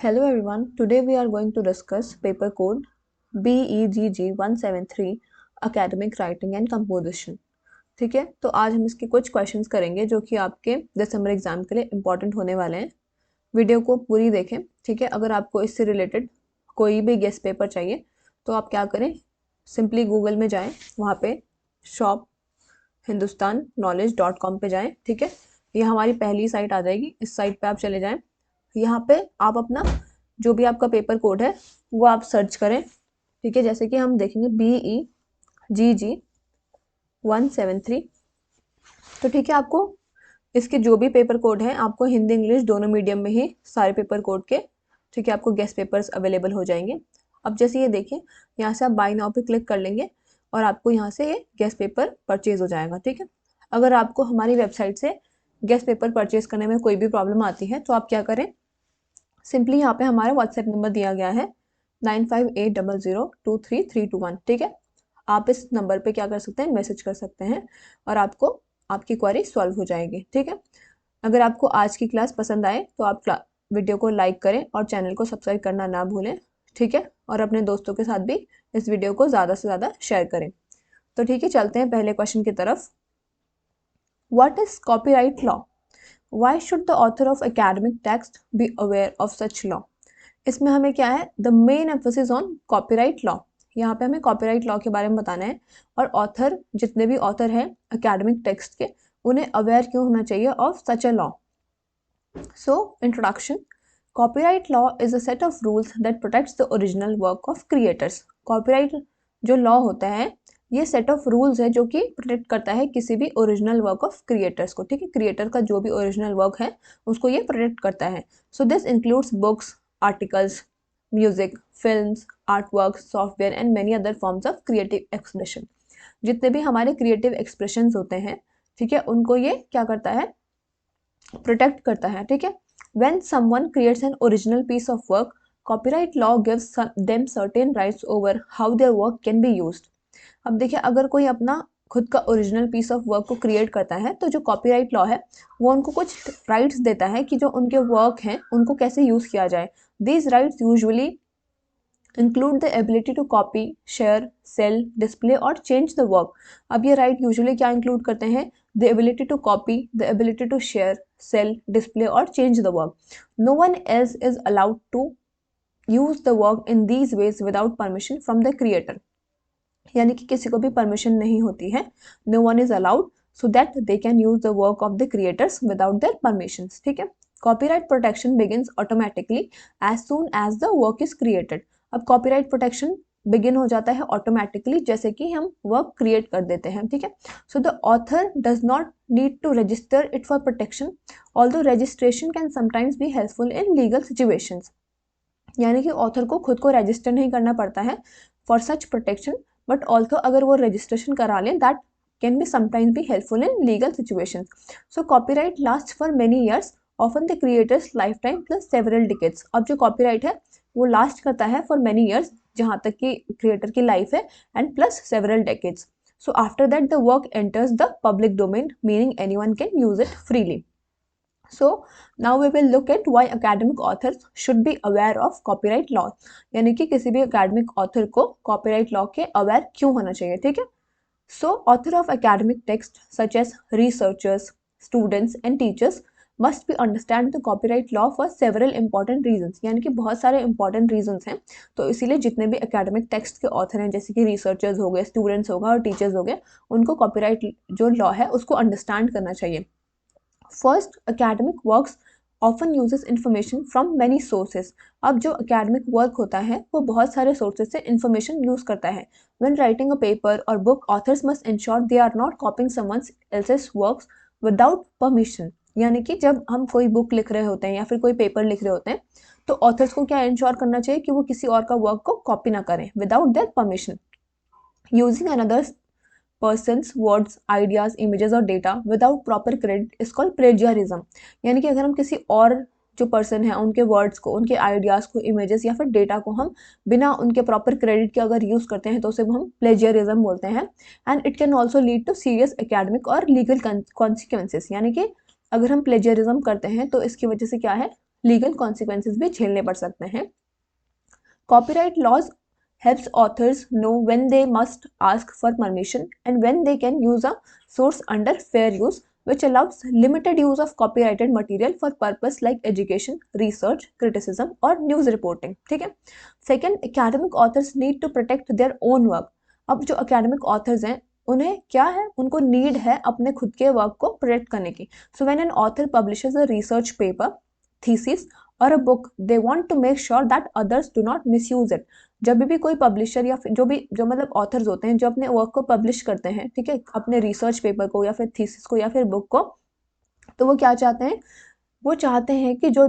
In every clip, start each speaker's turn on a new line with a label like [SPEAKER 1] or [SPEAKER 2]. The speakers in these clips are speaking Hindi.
[SPEAKER 1] Hello everyone, today we are going to discuss paper code BEGG 173 Academic Writing and Composition। ठीक है, तो आज हम इसके कुछ क्वेश्चंस करेंगे जो कि आपके दिसंबर एग्जाम के लिए इम्पोर्टेंट होने वाले हैं। वीडियो को पूरी देखें। ठीक है, अगर आपको इससे रिलेटेड कोई भी गेस्ट पेपर चाहिए तो आप क्या करें, सिंपली गूगल में जाएं, वहाँ पे शॉप hindustanKnowledge.com पे जाएं। ठीक है, ये हमारी पहली साइट आ जाएगी। इस साइट पे आप चले जाएं। यहाँ पे आप अपना जो भी आपका पेपर कोड है वो आप सर्च करें। ठीक है, जैसे कि हम देखेंगे BEGG 173। तो ठीक है, आपको इसके जो भी पेपर कोड हैं आपको हिंदी इंग्लिश दोनों मीडियम में ही सारे पेपर कोड के, ठीक है, आपको गेस्ट पेपर्स अवेलेबल हो जाएंगे। अब जैसे ये देखिए, यहाँ से आप बाय नाउ पे क्लिक कर लेंगे और आपको यहाँ से ये गेस्ट पेपर परचेज हो जाएगा। ठीक है, अगर आपको हमारी वेबसाइट से गेस्ट पेपर परचेज करने में कोई भी प्रॉब्लम आती है तो आप क्या करें, सिंपली यहाँ पे हमारा व्हाट्सएप नंबर दिया गया है 9580023321। ठीक है, आप इस नंबर पे क्या कर सकते हैं, मैसेज कर सकते हैं और आपको आपकी क्वेरी सॉल्व हो जाएगी। ठीक है, अगर आपको आज की क्लास पसंद आए तो आप वीडियो को लाइक करें और चैनल को सब्सक्राइब करना ना भूलें। ठीक है, और अपने दोस्तों के साथ भी इस वीडियो को ज़्यादा से ज़्यादा शेयर करें। तो ठीक है, चलते हैं पहले क्वेश्चन की तरफ। What is copyright law? Why should the author of academic text be aware of such law? इसमें हमें क्या है, the main emphasis on copyright law. यहाँ पे हमें कॉपीराइट लॉ के बारे में बताना है और ऑथर, जितने भी ऑथर हैं एकेडमिक टेक्स्ट के, उन्हें अवेयर क्यों होना चाहिए of such a law. So introduction. Copyright law is a set of rules that protects the original work of creators. Copyright जो लॉ होता है ये सेट ऑफ रूल्स है जो कि प्रोटेक्ट करता है किसी भी ओरिजिनल वर्क ऑफ क्रिएटर्स को। ठीक है, क्रिएटर का जो भी ओरिजिनल वर्क है उसको ये प्रोटेक्ट करता है। So this includes books, articles, music, films, art work, software and many other forms of creative expression. जितने भी हमारे क्रिएटिव एक्सप्रेशंस होते हैं, ठीक है, उनको ये क्या करता है, प्रोटेक्ट करता है। ठीक है, when someone creates an original piece of work, copyright law gives them certain rights over how their work can be used. अब देखिए, अगर कोई अपना खुद का ओरिजिनल पीस ऑफ वर्क को क्रिएट करता है तो जो कॉपीराइट लॉ है वो उनको कुछ राइट्स देता है कि जो उनके वर्क हैं उनको कैसे यूज़ किया जाए। These rights usually include the ability to copy, share, sell, display और चेंज द वर्क। अब ये राइट यूजुअली क्या इंक्लूड करते हैं, the ability to copy, the ability to share, sell, display और change the work. No one else is allowed to use the work in these ways without permission from the creator. यानी कि किसी को भी परमिशन नहीं होती है, no one is allowed so that they can use the work of the creators without their permission. ठीक है, copyright protection begins automatically as soon as the work is created. अब कॉपीराइट प्रोटेक्शन बिगिन हो जाता है ऑटोमेटिकली जैसे कि हम वर्क क्रिएट कर देते हैं। ठीक है, so the author does not need to register it for protection, although registration can sometimes be helpful in legal situations. यानी कि ऑथर को खुद को रजिस्टर नहीं करना पड़ता है for such protection, but also अगर वो रजिस्ट्रेशन करा लें that can be sometimes be helpful in legal situations. So copyright last for many years, often the creators life time plus several decades. अब जो कॉपीराइट है वो लास्ट करता है फॉर मेनी ईयर्स, जहाँ तक कि क्रिएटर की लाइफ है, and plus several decades. So after that the work enters the public domain, meaning anyone can use it freely. So now we will look at why academic authors should be aware of copyright law। यानी कि किसी भी academic author को copyright law के aware क्यों होना चाहिए। ठीक है, so author of academic text such as researchers, students and teachers must be understand the copyright law for several important reasons। यानी कि बहुत सारे important reasons हैं, तो इसीलिए जितने भी academic text के author हैं जैसे कि researchers हो गए, students हो गए और teachers हो गए, उनको copyright जो law है उसको understand करना चाहिए। First, academic works often uses information from many sources। अब जो academic work होता है वो बहुत सारे sources से information use करता है। When writing a paper or book, authors must ensure they are not copying someone else's works without permission। यानी कि जब हम कोई बुक लिख रहे होते हैं या फिर कोई पेपर लिख रहे होते हैं तो ऑथर्स को क्या इंश्योर करना चाहिए कि वो किसी और का वर्क को कॉपी ना करें without their permission. Using another person's words, ideas, images और data without proper credit is called plagiarism. यानी कि अगर हम किसी और जो पर्सन है उनके वर्ड्स को, उनके आइडियाज़ को, इमेजेस या फिर डेटा को हम बिना उनके प्रॉपर क्रेडिट के अगर यूज़ करते हैं तो उसे हम प्लेजियरिज्म बोलते हैं। And it can also lead to serious academic और लीगल कॉन्सिक्वेंसेस। यानी कि अगर हम प्लेजियरिज्म करते हैं तो इसकी वजह से क्या है, लीगल कॉन्सिक्वेंसेज भी झेलने पड़ सकते हैं। Copyright laws helps authors know when they must ask for permission and when they can use a source under fair use, which allows limited use of copyrighted material for purpose like education, research, criticism or news reporting. ठीक है। Second, academic authors need to protect their own work. अब जो academic authors हैं उन्हें क्या है, उनको नीड है अपने खुद के वर्क को प्रोटेक्ट करने की. So when an author publishes a research paper, thesis और a book, they want to make sure that others do not misuse it. जब भी कोई पब्लिशर या फिर जो मतलब ऑथर्स होते हैं जो अपने वर्क को पब्लिश करते हैं, ठीक है, अपने रिसर्च पेपर को या फिर थीसिस को या फिर बुक को, तो वो क्या चाहते हैं, वो चाहते हैं कि जो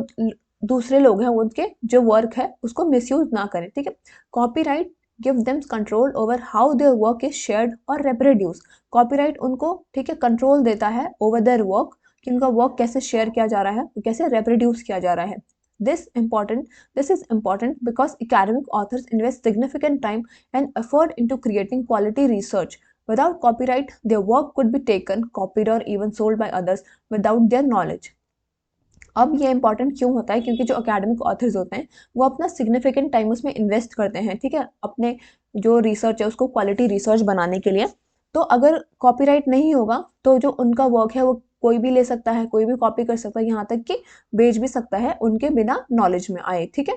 [SPEAKER 1] दूसरे लोग हैं उनके जो वर्क है उसको मिसयूज ना करें. ठीक है. Copyright give them control over how their work is shared और रिप्रोड्यूस. कॉपीराइट उनको, ठीक है, कंट्रोल देता है ओवर देयर वर्क कि उनका वर्क कैसे शेयर किया जा रहा है, कैसे रिप्रोड्यूस किया जा रहा है. This is important because academic authors invest significant time and effort into creating quality research. Without copyright, their work could be taken, copied or even sold by others without their knowledge. अब ये इंपॉर्टेंट क्यों होता है, क्योंकि जो अकेडमिक ऑथर्स होते हैं वो अपना सिग्निफिकेंट टाइम उसमें इन्वेस्ट करते हैं, ठीक है, अपने जो रिसर्च है उसको क्वालिटी रिसर्च बनाने के लिए. तो अगर कॉपीराइट नहीं होगा तो जो उनका वर्क है वो कोई भी ले सकता है, कोई भी कॉपी कर सकता है, यहाँ तक कि बेच भी सकता है उनके बिना नॉलेज में आए. ठीक है.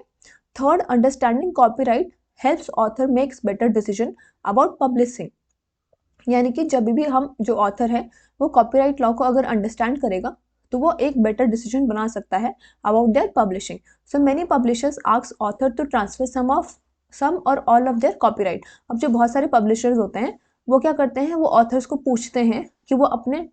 [SPEAKER 1] Third, understanding copyright helps author makes better decision about publishing. यानी कि जब भी हम जो ऑथर है वो कॉपीराइट लॉ को अगर अंडरस्टैंड करेगा तो वो एक बेटर डिसीजन बना सकता है about their publishing. So many publishers ask author to transfer some or all of their copyright. अब जो बहुत सारे पब्लिशर्स होते हैं वो क्या करते हैं, वो ऑथर्स को पूछते हैं कि वो अपने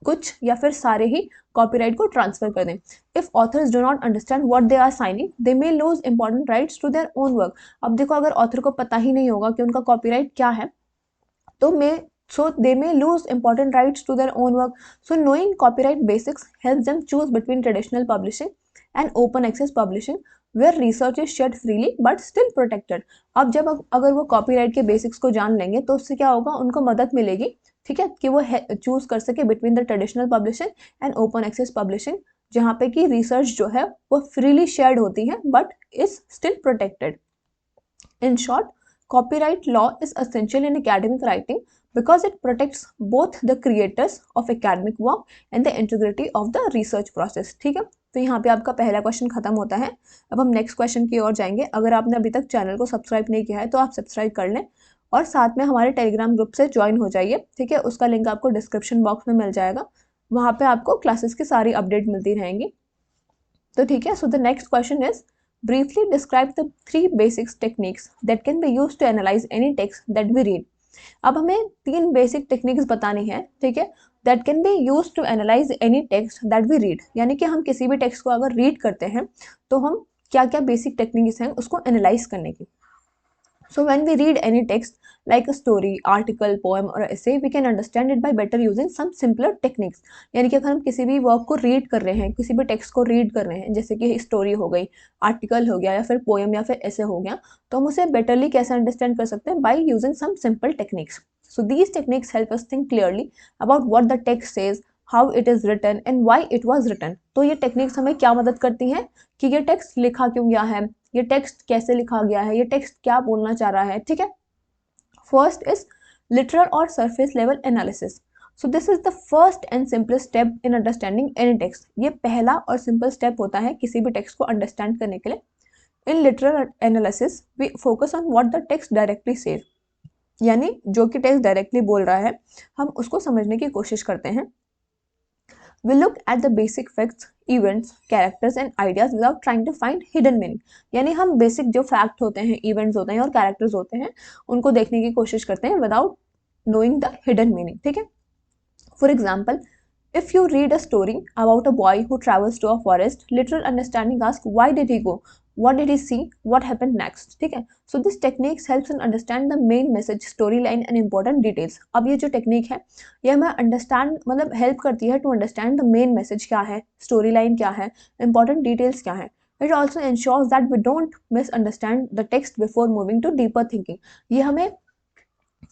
[SPEAKER 1] कुछ या फिर सारे ही कॉपीराइट को ट्रांसफर कर दें. If authors do not understand what they are signing, they may lose important rights to their own work. अब देखो, अगर ऑथर को पता ही नहीं होगा कि उनका कॉपीराइट क्या है तो they may lose important rights to their own work. So knowing copyright basics helps them choose between traditional publishing and open access publishing, where research is shared freely but still protected. अब जब अगर वो कॉपीराइट के बेसिक्स को जान लेंगे तो उससे क्या होगा, उनको मदद मिलेगी, ठीक है, कि वो चूज कर सके between the traditional publishing and open access publishing, जहाँ पे कि रिसर्च जो है वो फ्रीली शेयर्ड होती है but is still protected. In short, copyright law is essential in academic writing because it protects both the creators of academic work and the integrity of the research process. ठीक है. तो यहाँ पे आपका पहला क्वेश्चन खत्म होता है. अब हम नेक्स्ट क्वेश्चन की ओर जाएंगे. अगर आपने अभी तक चैनल को सब्सक्राइब नहीं किया है तो आप सब्सक्राइब कर लें और साथ में हमारे टेलीग्राम ग्रुप से ज्वाइन हो जाइए. ठीक है. उसका लिंक आपको डिस्क्रिप्शन बॉक्स में मिल जाएगा. वहाँ पे आपको क्लासेस की सारी अपडेट मिलती रहेंगी. तो ठीक है. So the next question is, briefly describe the 3 basic techniques that can be used to analyze any text that we read. अब हमें 3 बेसिक टेक्निक्स बतानी है, ठीक है, that can be used to analyze any text that we read. यानी कि हम किसी भी टेक्स्ट को अगर रीड करते हैं तो हम क्या क्या बेसिक टेक्निक्स हैं उसको एनालाइज करने की. So when we read any text like a story, article, poem or essay, we can understand it by better using some simpler techniques. यानी कि अगर हम किसी भी वर्क को रीड कर रहे हैं, किसी भी टेक्स्ट को रीड कर रहे हैं, जैसे कि स्टोरी हो गई, आर्टिकल हो गया या फिर पोएम या फिर ऐसे हो गया, तो हम उसे बेटरली कैसे अंडरस्टैंड कर सकते हैं, by using some simple techniques. So these techniques help us think clearly about what the text says, how it is written and why it was written. तो ये टेक्निक्स हमें क्या मदद करती हैं कि ये टेक्स्ट लिखा क्यों गया है, ये टेक्स्ट कैसे लिखा गया है, ये टेक्स्ट क्या बोलना चाह रहा है. ठीक है. फर्स्ट इज लिटरल और surface level analysis. So this is the first and simplest step in understanding any text. ये पहला और सिंपल स्टेप होता है किसी भी टेक्स्ट को अंडरस्टैंड करने के लिए. In literal analysis we focus on what the text directly says. यानी जो कि टेक्स्ट डायरेक्टली बोल रहा है हम उसको समझने की कोशिश करते हैं. We look at the basic facts, events, characters and ideas without trying to find hidden meaning. यानी हम बेसिक जो फैक्ट होते हैं, इवेंट्स होते हैं और कैरेक्टर्स होते हैं उनको देखने की कोशिश करते हैं without knowing the hidden meaning. ठीक है. For example, if you read a story about a boy who travels to a forest, literal understanding asks why did he go, what did he see, what happened next. ठीक है. So this techniques helps in understand the main message, storyline and important details. अब ये जो टेक्निक है ये हमें अंडरस्टैंड मतलब हेल्प करती है to understand the main message क्या है, स्टोरी लाइन क्या है, इंपॉर्टेंट डिटेल्स क्या है. It also ensures that we don't misunderstand the text before moving to deeper thinking. ये हमें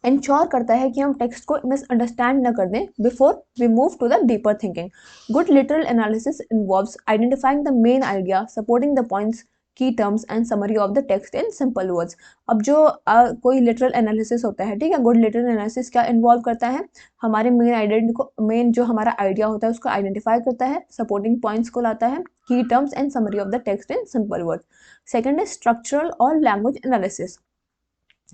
[SPEAKER 1] इंश्योर करता है कि हम टेक्स्ट को मिसअंडरस्टैंड न कर दें before we move to the deeper thinking. Good literal analysis involves identifying the main idea, supporting the points, key terms and summary of the text in simple words. अब जो कोई लिटरल एनालिसिस होता है, ठीक है, गुड लिटरल एनालिसिस क्या इन्वॉल्व करता है, हमारे मेन जो हमारा आइडिया होता है उसको आइडेंटिफाई करता है, सपोर्टिंग पॉइंट्स को लाता है, की terms and summary of the text in simple words. Second है स्ट्रक्चरल और language analysis.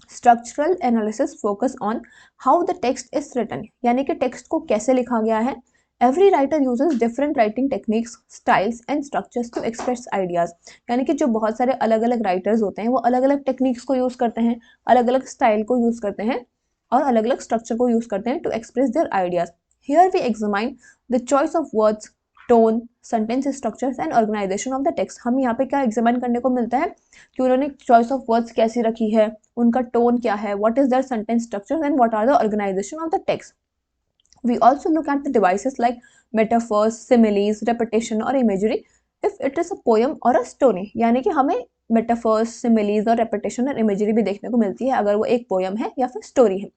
[SPEAKER 1] Structural analysis focus on how the text is written, यानी कि टेक्स्ट को कैसे लिखा गया है। Every writer uses different writing techniques, styles and structures to express ideas, यानी कि जो बहुत सारे अलग अलग राइटर्स होते हैं वो अलग अलग टेक्निक्स को यूज करते हैं, अलग अलग स्टाइल को यूज करते हैं और अलग अलग स्ट्रक्चर को यूज करते हैं to express their ideas. Here we examine the choice of words, tone, sentence structures and organisation of the text. हम यहाँ पे क्या एग्जामिन करने को मिलता है कि उन्होंने चॉइस ऑफ वर्ड्स कैसी रखी है, उनका टोन क्या है, what is their sentence structure and what are the organisation of the text. We also look at the devices like metaphors, similes, repetition और imagery if it is a poem or a story, यानी कि हमें metaphors, similes और repetition और imagery भी देखने को मिलती है अगर वो एक poem है या फिर story है।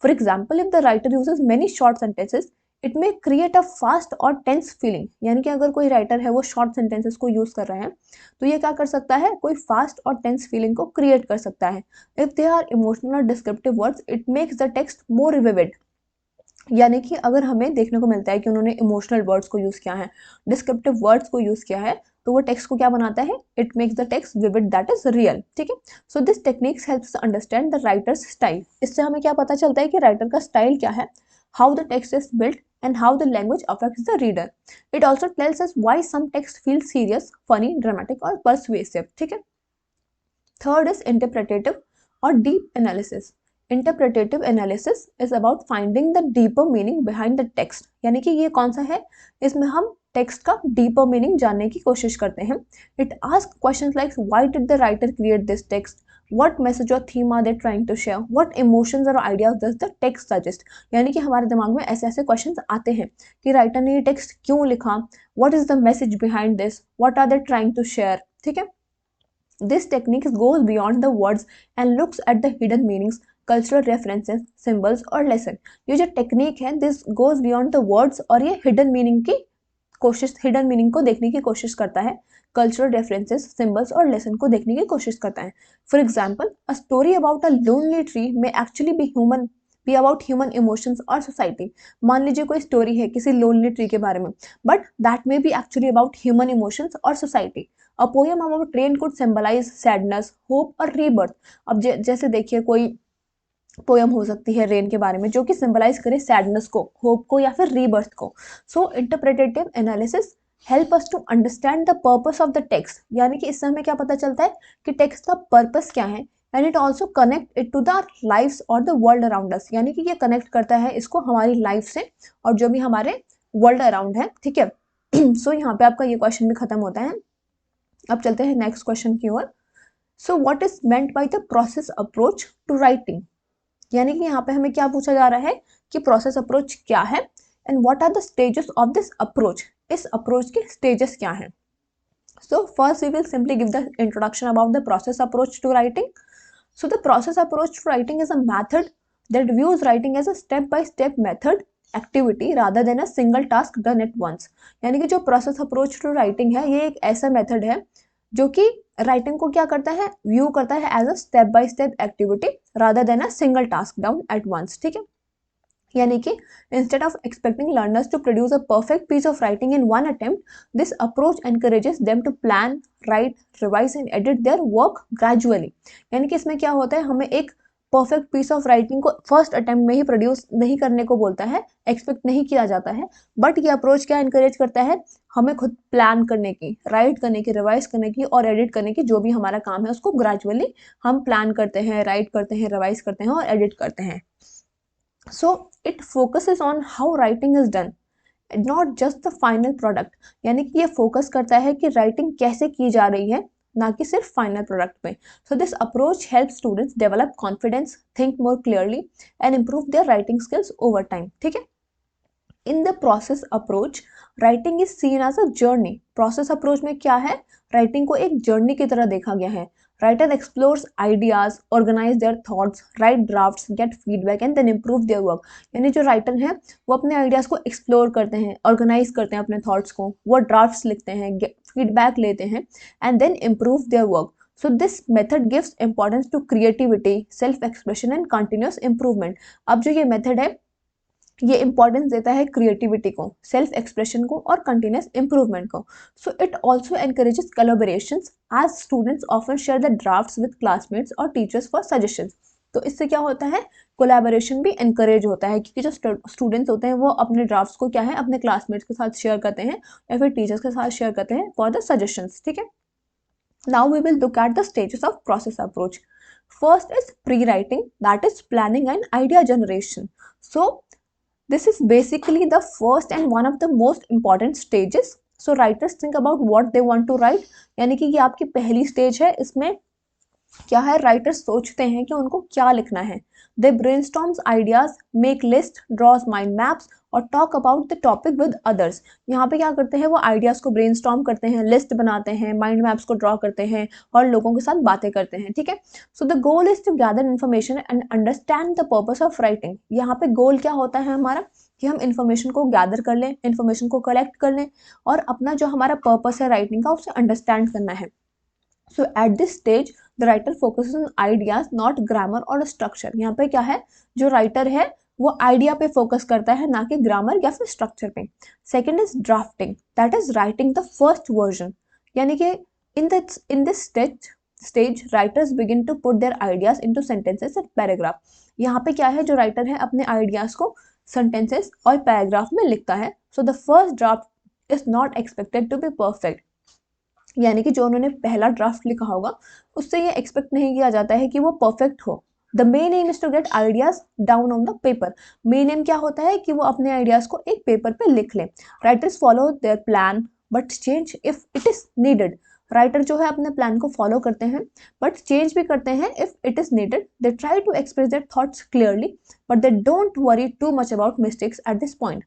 [SPEAKER 1] For example, if the writer uses many short sentences, it may create a fast or tense feeling, यानी कि अगर कोई राइटर है वो short sentences को यूज कर रहे हैं तो ये क्या कर सकता है, कोई fast और tense feeling को create कर सकता है। If they are emotional or descriptive words, it makes the text more vivid, यानी कि अगर हमें देखने को मिलता है कि उन्होंने इमोशनल वर्ड्स को यूज़ किया है, डिस्क्रिप्टिव वर्ड्स को यूज़ किया है, तो वो टेक्स्ट को क्या बनाता है, it makes the text vivid, that is real, ठीक है। So this techniques helps understand the writers style. इससे हमें क्या पता चलता है कि राइटर का स्टाइल क्या है, how the text is built and how the language affects the reader. It also tells us why some text feel serious, funny, dramatic और पर्सुएसिव, ठीक है। थर्ड इज इंटरप्रेटेटिव और deep analysis. Interpretative analysis is about finding the deeper meaning behind the text, यानी कि ये कौन सा है, इसमें हम टेक्स्ट का डीपर मीनिंग जानने की कोशिश करते हैं। It ask questions like why did the writer create this text, what message और theme are they trying to share, what emotions और ideas does the text suggest, यानी कि हमारे दिमाग में ऐसे ऐसे क्वेश्चंस आते हैं कि राइटर ने ये टेक्स्ट क्यों लिखा, what is the message behind this, what are they trying to share, ठीक है। This technique goes beyond the words and looks at the hidden meanings, cultural references, symbols और lesson। ये जो टेक्निक है this goes beyond the words और ये hidden meaning को देखने की कोशिश करता है, cultural references, symbols और lesson को देखने की कोशिश करता है। For example, a story about a lonely tree may actually be about human emotions or society। मान लीजिए कोई स्टोरी है किसी लोनली ट्री के बारे में, but that may be actually about human emotions और society. A poem about rain could symbolize sadness, hope और रीबर्थ। अब जैसे देखिए कोई पोएम हो सकती है रेन के बारे में जो कि सिंबलाइज करे सैडनेस को, होप को या फिर रीबर्थ को। So interpretative analysis help us to understand the purpose of the text, यानी कि इससे हमें क्या पता चलता है कि टेक्स्ट का पर्पस क्या है। And it also connect it to the lifes और द वर्ल्ड अराउंड अस, यानी कि ये कनेक्ट करता है इसको हमारी लाइफ से और जो भी हमारे वर्ल्ड अराउंड है, ठीक है। सो यहाँ पे आपका ये क्वेश्चन भी खत्म होता है। अब चलते हैं नेक्स्ट क्वेश्चन की ओर। So what is meant by the process approach to writing, यानी कि यहाँ पे हमें क्या पूछा जा रहा है कि प्रोसेस अप्रोच क्या है and what are the stages of this approach, इस अप्रोच के स्टेजेस क्या हैं। So first we will simply give the introduction about the process approach to writing. So the process approach to writing is a method that views writing as a step by step method activity rather than a single task done at once, यानी कि जो प्रोसेस अप्रोच टू राइटिंग है ये एक ऐसा मेथड है जो कि राइटिंग को क्या करता है, व्यू करता है as a step by step activity rather than a single task down at once, ठीक है। यानी कि instead of expecting learners to produce a perfect piece of writing in one attempt, this approach encourages them to plan, write, revise and edit their work gradually, यानी कि इसमें क्या होता है, हमें एक परफेक्ट पीस ऑफ राइटिंग को फर्स्ट अटेम्प्ट में ही प्रोड्यूस नहीं करने को बोलता है, एक्सपेक्ट नहीं किया जाता है, बट ये अप्रोच क्या एनकरेज करता है, हमें खुद प्लान करने की, राइट करने की, रिवाइज करने की और एडिट करने की, जो भी हमारा काम है उसको ग्रेजुअली हम प्लान करते हैं, राइट करते हैं, रिवाइज करते हैं और एडिट करते हैं। So it focuses on how writing is done, not just the final product, यानी कि ये फोकस करता है कि राइटिंग कैसे की जा रही है, ना कि सिर्फ फाइनल प्रोडक्ट पे। So this approach help students develop confidence, think more clearly and improve their writing skills over time, ठीक है। In the process approach writing is seen as a journey. Process approach में क्या है, राइटिंग को एक जर्नी की तरह देखा गया है writer explores ideas, organise their thoughts, write drafts, get feedback and then improve their work. यानी जो राइटर हैं वो अपने आइडियाज को एक्सप्लोर करते हैं, ऑर्गेनाइज करते हैं अपने थॉट्स को, वो ड्राफ्ट्स लिखते हैं, फीडबैक लेते हैं and then improve their work. So this method gives importance to creativity, self-expression and continuous improvement. अब जो ये मेथड है ये इंपॉर्टेंस देता है क्रिएटिविटी को, सेल्फ एक्सप्रेशन को और कंटिन्यूस इंप्रूवमेंट को। So it also encourages collaborations as students often share the drafts with classmates और टीचर्स फॉर सजेशंस। तो इससे क्या होता है, कोलैबोरेशन भी एनकरेज होता है, क्योंकि जो स्टूडेंट्स होते हैं वो अपने ड्राफ्ट्स को क्या है अपने क्लासमेट्स के साथ शेयर करते हैं या फिर टीचर्स के साथ शेयर करते हैं फॉर द सजेशंस। ठीक है, now we will look at the stages of process approach. First is pre-writing, that is planning and idea generation. So this is basically the first and one of the most important stages. So writers think about what they want to write, यानी कि ये आपकी पहली स्टेज है। इसमें क्या है, राइटर्स सोचते हैं कि उनको क्या लिखना है। They brainstorms ideas, make list, draws mind maps और talk about the topic with others. यहाँ पे क्या करते हैं, वो आइडियाज को ब्रेनस्टॉर्म करते हैं, लिस्ट बनाते हैं, माइंड मैप्स को ड्रॉ करते हैं और लोगों के साथ बातें करते हैं। ठीक है, so the goal is to gather information and understand the purpose of writing. यहाँ पे गोल क्या होता है हमारा, कि हम इन्फॉर्मेशन को गैदर कर लें, इन्फॉर्मेशन को कलेक्ट कर लें और अपना जो हमारा पर्पस है राइटिंग का उसे अंडरस्टैंड करना है। So at this stage the writer focuses on ideas not grammar और स्ट्रक्चर। यहाँ पे क्या है, जो राइटर है वो आइडिया पे फोकस करता है, ना कि ग्रामर या फिर स्ट्रक्चर पे। Second is drafting, that is writing the first version. यानी कि in this stage writers begin to put their ideas into sentences and paragraph. यहाँ पे क्या है, जो राइटर है अपने आइडियाज को सेंटेंसेस और पैराग्राफ में लिखता है। So the first draft is not expected to be perfect. यानी कि जो उन्होंने पहला ड्राफ्ट लिखा होगा उससे ये एक्सपेक्ट नहीं किया जाता है कि वो परफेक्ट हो। The main aim is to get ideas down on the paper. Main aim क्या होता है कि वो अपने आइडियाज को एक पेपर पे लिख लें। Writers follow their plan but change if it is needed. Writer जो है अपने प्लान को फॉलो करते हैं बट चेंज भी करते हैं if it is needed. They try to express their thoughts clearly but they don't worry too much about mistakes at this point.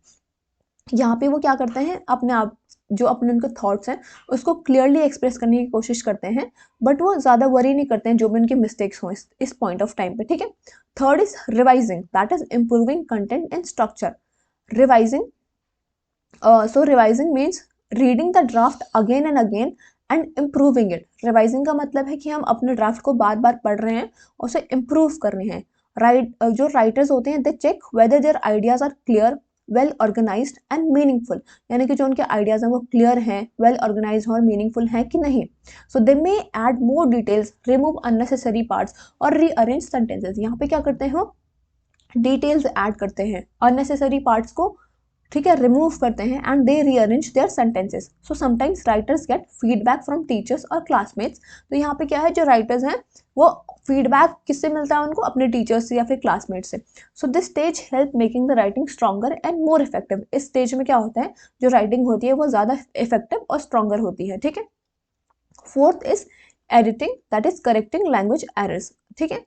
[SPEAKER 1] यहाँ पे वो क्या करते हैं, अपने आप जो अपने उनके थॉट्स हैं उसको क्लियरली एक्सप्रेस करने की कोशिश करते हैं, बट वो ज़्यादा वरी नहीं करते हैं जो भी उनके मिस्टेक्स हों इस पॉइंट ऑफ टाइम पे। ठीक है, third is revising, that is improving content and structure. Revising, so revising means reading the draft again and again and improving it. Revising का मतलब है कि हम अपने ड्राफ्ट को बार बार पढ़ रहे हैं और उसे इम्प्रूव कर रहे हैं। जो राइटर्स होते हैं they check whether their ideas are clear, well organised and meaningful. यानी कि जो उनके आइडियाज हैं वो क्लियर हैं, वेल ऑर्गेनाइज्ड और मीनिंगफुल हैं कि नहीं। So they may add more details, remove unnecessary parts और रीअरेंज सेंटेंसेस। यहाँ पे क्या करते हैं, वो डिटेल्स ऐड करते हैं, अननेसेसरी पार्ट्स को ठीक है रिमूव करते हैं and they rearrange their sentences. So sometimes writers get feedback from teachers और क्लासमेट्स। तो यहाँ पे क्या है, जो राइटर्स हैं वो फीडबैक किससे मिलता है उनको, अपने टीचर्स से या फिर क्लासमेट्स से। सो this stage help making the writing stronger and more effective. इस स्टेज में क्या होता है, जो राइटिंग होती है वो ज़्यादा इफेक्टिव और स्ट्रॉन्गर होती है। ठीक है, fourth is editing, that is correcting language errors. ठीक है,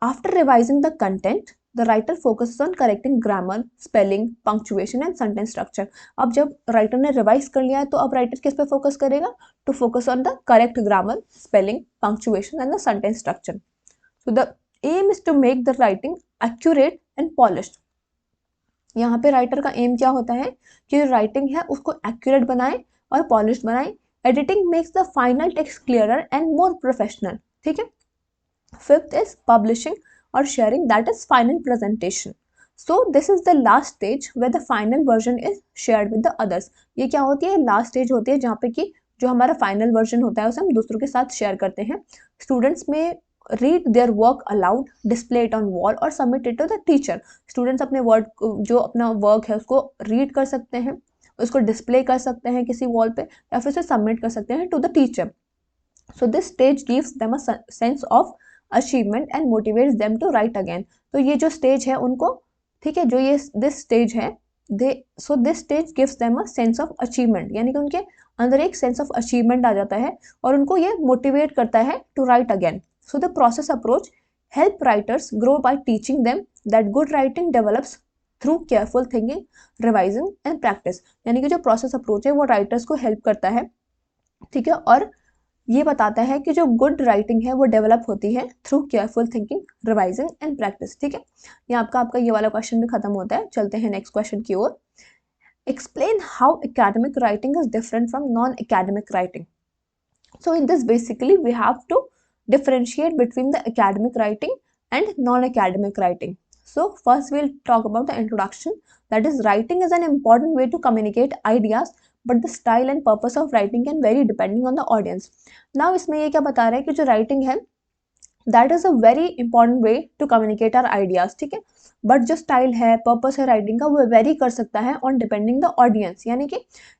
[SPEAKER 1] after revising the content the writer focuses on correcting grammar, spelling, punctuation and sentence structure. अब जब राइटर ने रिवाइज कर लिया है तो अब राइटर किस पे फोकस करेगा, to focus on the correct grammar, spelling, punctuation and the sentence structure. So the aim is to make the writing accurate and polished. यहाँ पे राइटर का एम क्या होता है कि राइटिंग है उसको एक्यूरेट बनाए और पॉलिश्ड बनाए। Editing makes the final text clearer and more professional. ठीक है, fifth is publishing or sharing, that is final presentation. So this is the last stage where the final version is shared with the others. ये क्या होती है, लास्ट स्टेज होती है जहाँ पे कि जो हमारा फाइनल वर्जन होता है उसे हम दूसरों के साथ शेयर करते हैं। Students may read their work aloud, display it on wall और submit it to the teacher. Students अपने वर्ड जो अपना वर्क है उसको रीड कर सकते हैं, उसको डिस्प्ले कर सकते हैं किसी वॉल पे या फिर उसे सबमिट कर सकते हैं to the teacher. So this stage gives them a sense of achievement and motivates them to write again. तो ये जो स्टेज है उनको, ठीक है, जो ये दिस स्टेज है सो this stage gives them a sense of achievement, यानी कि उनके अंदर एक सेंस ऑफ अचीवमेंट आ जाता है और उनको ये मोटिवेट करता है to write again. So the process approach help writers grow by teaching them that good writing develops through careful thinking, revising and practice. यानी कि जो प्रोसेस अप्रोच है वो राइटर्स को हेल्प करता है, ठीक है, और ये बताता है कि जो गुड राइटिंग है वो डेवलप होती है through careful thinking, revising and practice. ठीक है, ये आपका ये वाला क्वेश्चन भी खत्म होता है। चलते हैं नेक्स्ट क्वेश्चन की ओर। Explain how academic writing is different from non academic writing. So in this basically we have to differentiate between the academic writing and non-academic writing. So first we'll talk about the introduction, that is writing is an important way to communicate ideas, but the style and purpose of writing can vary depending on the audience. Now इसमें ये क्या बता रहा है कि जो writing है that is a very important way to communicate our ideas. ठीक है, बट जो स्टाइल है, पर्पस है राइटिंग का, वो वेरी कर सकता है ऑन डिपेंडिंग द ऑडियंस। यानी कि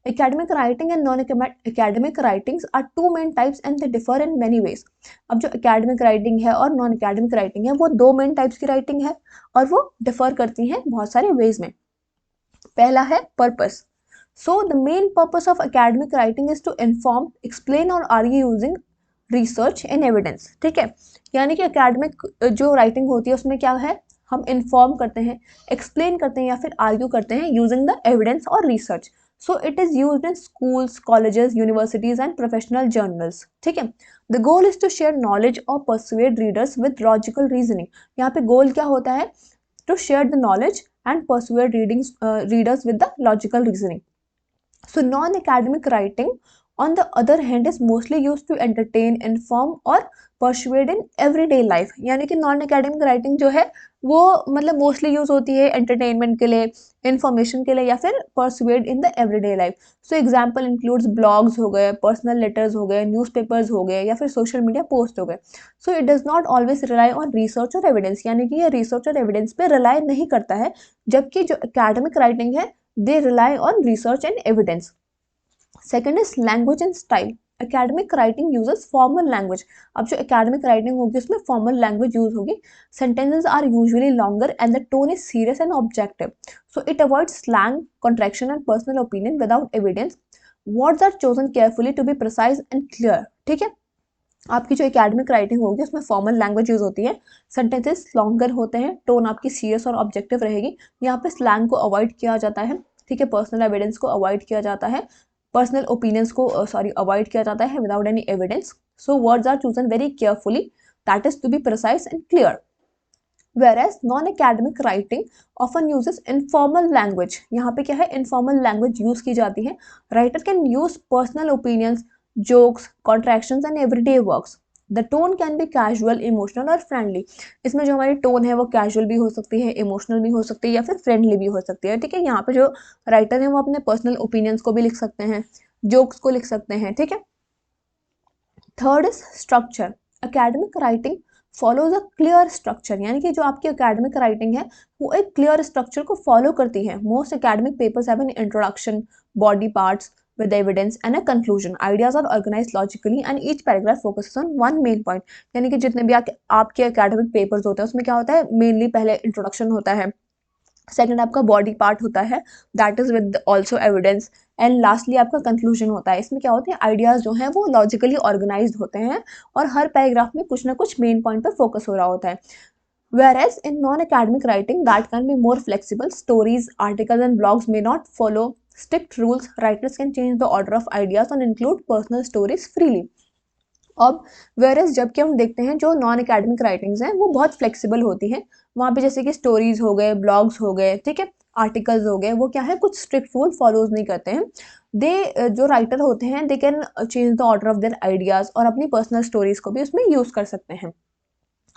[SPEAKER 1] academic writing and non academic writings are two main types and they differ in many ways. अब जो एकेडमिक राइटिंग है और नॉन एकेडमिक राइटिंग है वो दो मेन टाइप्स की राइटिंग है और वो डिफर करती हैं बहुत सारे वेज में। पहला है purpose. So the main purpose of academic writing is to inform, explain और argue using research and evidence. ठीक है, यानी कि एकेडमिक जो राइटिंग होती है उसमें क्या है, हम इन्फॉर्म करते हैं, एक्सप्लेन करते हैं या फिर आर्ग्यू करते हैं यूजिंग द एविडेंस और research. So it is used in schools, colleges, universities and professional journals. ठीक है, the goal is to share knowledge और persuade readers with logical reasoning. यहाँ पे गोल क्या होता है, to share the knowledge and persuade readers with the logical reasoning. So non-academic writing on the other hand is mostly used to entertain, inform or persuade in everyday life. यानी कि नॉन एकेडमिक राइटिंग जो है वो मतलब मोस्टली यूज होती है एंटरटेनमेंट के लिए, इंफॉर्मेशन के लिए या फिर persuade in the everyday life. So example includes blogs हो गए, पर्सनल लेटर्स हो गए, न्यूज़पेपर्स हो गए या फिर सोशल मीडिया पोस्ट हो गए। So it does not always rely on research और एविडेंस, यानी कि ये रिसर्च और एविडेंस पे रिलाई नहीं करता है, जबकि जो एकेडमिक राइटिंग है they rely on research and evidence. Second is language and style. Academic writing uses formal language. अब जो एकेडमिक राइटिंग होगी उसमें फॉर्मल लैंग्वेज यूज होगी। Sentences are usually longer and the tone is serious and objective. So it avoids slang, contraction and personal opinion without evidence. Words are chosen carefully to be precise and clear. ठीक है, आपकी जो एकेडमिक राइटिंग होगी उसमें फॉर्मल लैंग्वेज यूज होती है, सेंटेंसेस लॉन्गर होते हैं, टोन आपकी सीरियस और ऑब्जेक्टिव रहेगी। यहाँ पे स्लैंग को अवॉइड किया जाता है। ठीक है, पर्सनल एविडेंस को अवॉइड किया जाता है, पर्सनल ओपिनियंस को अवॉइड किया जाता है without any evidence. So words are chosen very carefully, that is to be precise and clear. Whereas non-academic writing often uses informal language. यहाँ पे क्या है, informal language use की जाती है। Writer can use personal opinions, jokes, contractions and everyday works. The tone can be casual, emotional और friendly. इसमें जो हमारी टोन है वो casual भी हो सकती है, emotional भी हो सकती है या फिर friendly भी हो सकती है। ठीक है, यहाँ पे जो राइटर है वो अपने पर्सनल ओपिनियंस को भी लिख सकते हैं, जोक्स को लिख सकते हैं। ठीक है, third is structure. Academic writing follows a clear structure, यानी कि जो आपकी एकेडमिक राइटिंग है वो एक क्लियर स्ट्रक्चर को फॉलो करती है। Most academic papers have an introduction, body parts with evidence and a conclusion. Ideas are organized logically and each paragraph focuses on one main point. यानी कि जितने भी आपके एकेडमिक पेपर्स होते हैं उसमें क्या होता है, मेनली पहले इंट्रोडक्शन होता है, सेकंड आपका बॉडी पार्ट होता है, that is with also evidence, and lastly आपका कंक्लूजन होता है। इसमें क्या होते हैं, आइडियाज जो हैं वो लॉजिकली ऑर्गेनाइज्ड होते हैं और हर पैराग्राफ में कुछ ना कुछ मेन पॉइंट पर फोकस हो रहा होता है। Whereas in non-academic writing that can be more flexible, stories, articles and blogs may not follow strict rules. Writers can change the order of ideas and include personal stories freely. अब वेरस जबकि हम देखते हैं जो नॉन एकेडमिक राइटिंग्स हैं वो बहुत फ्लेक्सिबल होती हैं, वहाँ पे जैसे कि स्टोरीज हो गए, ब्लॉग्स हो गए, ठीक है, आर्टिकल्स हो गए, वो क्या है, कुछ स्ट्रिक्ट रूल फॉलोज नहीं करते हैं। दे जो राइटर होते हैं they can change the order of their ideas और अपनी पर्सनल स्टोरीज को भी उसमें यूज कर सकते हैं।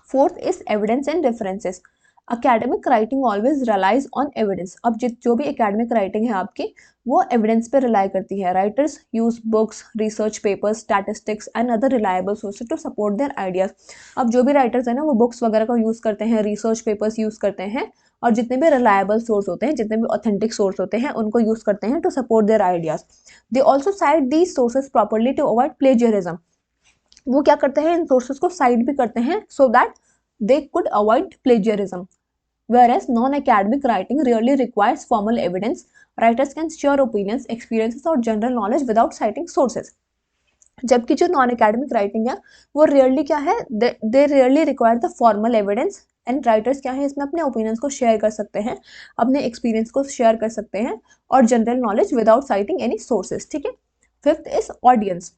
[SPEAKER 1] Fourth is evidence and references. Academic writing always relies on evidence. अब जो भी एकेडमिक राइटिंग है आपकी वो एविडेंस पे रिलाई करती है। Writers use books, research papers, statistics and other reliable sources to support their ideas. अब जो भी राइटर्स हैं ना वो बुक्स वगैरह का यूज़ करते हैं, रिसर्च पेपर्स यूज़ करते हैं और जितने भी रिलायबल सोर्स होते हैं, जितने भी ऑथेंटिक सोर्स होते हैं उनको यूज़ करते हैं to support their ideas. They also cite these sources properly to avoid plagiarism. वो क्या करते हैं, इन सोर्सेज को साइट भी करते हैं so that they could avoid plagiarism. Whereas non-academic writing rarely requires formal evidence, writers can share opinions, experiences और general knowledge without citing sources. जबकि जो नॉन एकेडमिक राइटिंग है वो रियरली क्या है, they really require the formal evidence and writers क्या है इसमें अपने ओपिनियंस को शेयर कर सकते हैं, अपने एक्सपीरियंस को शेयर कर सकते हैं और general knowledge without citing any sources. ठीक है, fifth is audience.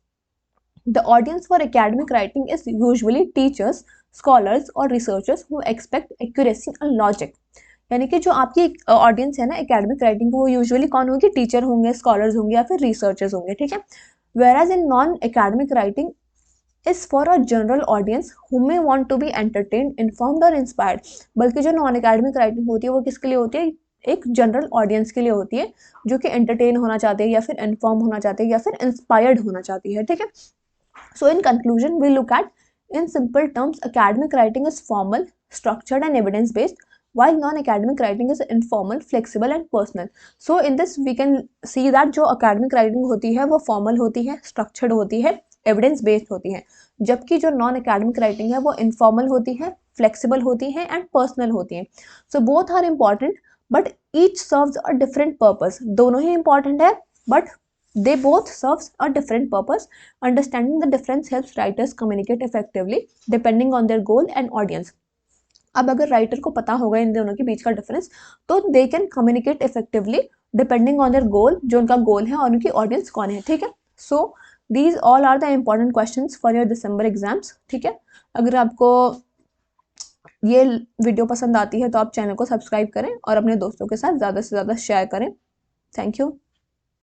[SPEAKER 1] The audience for academic writing is usually teachers, scholars और researchers who expect accuracy and logic. यानी कि जो आपकी ऑडियंस है ना एकेडमिक राइटिंग, वो यूजुअली कौन होगी, टीचर होंगे, स्कॉलर्स होंगे या फिर रिसर्चर्स होंगे, ठीक है। Whereas in non academic writing is for a general audience who may want to be entertained, informed और इंस्पायर्ड। बल्कि जो नॉन एकेडमिक राइटिंग होती है वो किसके लिए होती है, एक जनरल ऑडियंस के लिए होती है, जो कि एंटरटेन होना चाहते हैं या फिर इन्फॉर्म होना चाहते हैं या फिर इंस्पायर्ड होना चाहती है, ठीक है। So in conclusion, we look at, in simple terms, academic writing is formal, structured and evidence-based, while non-academic writing is informal, flexible and personal. So in this we can see that जो academic writing होती है वो formal होती है, structured होती है, evidence based होती है, जबकि जो non-academic writing है वो informal होती है, flexible होती है and personal होती है. So both are important, but each serves a different purpose. दोनों ही important है, but they both serves a different purpose. Understanding the difference helps writers communicate effectively depending on their goal and audience. अब अगर राइटर को पता होगा इन दोनों के बीच का डिफरेंस, तो they can communicate effectively depending on their गोल, जो उनका गोल है और उनकी ऑडियंस कौन है, ठीक है। So these all are the important questions for your December exams, ठीक है। अगर आपको ये वीडियो पसंद आती है तो आप चैनल को सब्सक्राइब करें और अपने दोस्तों के साथ ज़्यादा से ज़्यादा शेयर करें। Thank you.